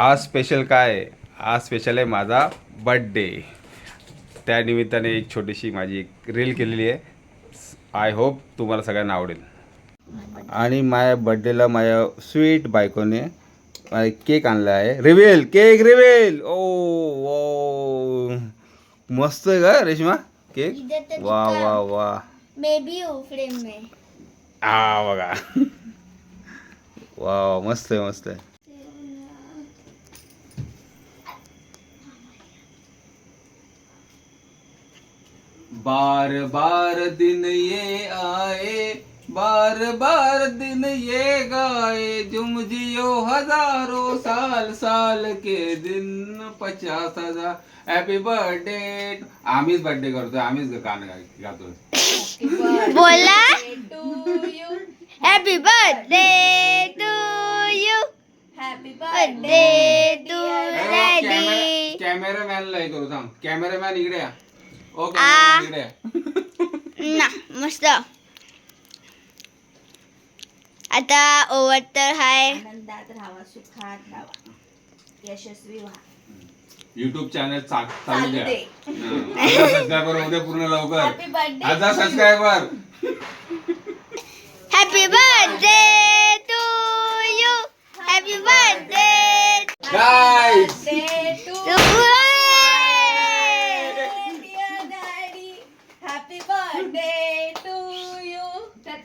आज स्पेशल काय आहे? आज स्पेशल आहे माझा बड्डे. त्या निमित्ताने एक छोटीशी माझी एक रील केलेली आहे. आय होप तुम्हाला सगळ्यांना आवडेल. आणि माझ्या बड्डेला माझ्या स्वीट बायकोने केक आणला आहे. Reveal cake reveal. ओ ओ मस्त आहे का रेश्मा केक? वा वा वा. मे बी हो फ्रेम में. बघा. वा मस्त आहे मस्त आहे. बार बार दिन ये आए, बार बार दिन ये गाए, जुम जियो हजारों साल, साल के दिन 50,000. Happy birthday. आम्हीच बर्थडे करतोय, आम्हीच गाणं गातोय. बोला happy birthday to you. Happy birthday to daddy. कॅमेरामॅनला हे करू सांग. कॅमेरामॅन इकडे या. ओके इकडे या. ना मस्त. आता ओव्हर तर हाय. आनंदात राहावा, सुखात राहावा, यशस्वी व्हा. युट्यूब चॅनल चालू द्या. दे. सबस्क्रायबर होते पूर्ण लवकर. Happy birthday. 1000 subscriber. Happy birthday to you. Happy birthday guys to happy birthday to you.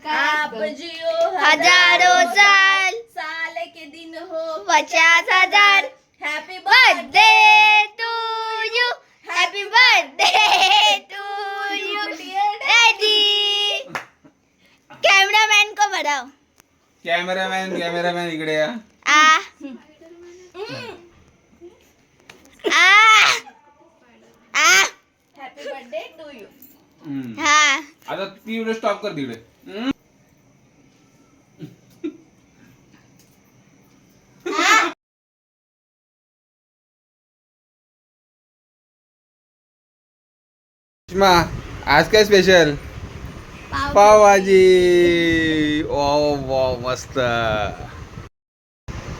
आप जियो हजारों साल, साल के दिन हो. 50,000. Happy birthday to you. Happy birthday to you daddy. Cameraman को बढ़ाओ. कॅमेरामॅन इकडे या. आ आ आ. Happy birthday to you. हा. आता ती व्हिडिओ स्टॉप कर तिकडे. आज काय स्पेशल? पावभाजी. ओ मस्त.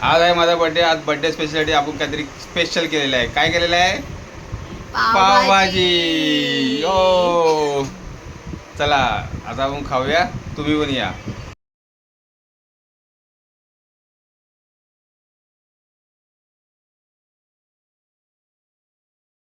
आज आहे माझा बर्थडे. आज बर्थडे स्पेशलसाठी आपण काहीतरी स्पेशल केलेलं आहे. काय केलेलं आहे? पावभाजी. ओ चला आता आपण खाऊया. तुम्ही पण या.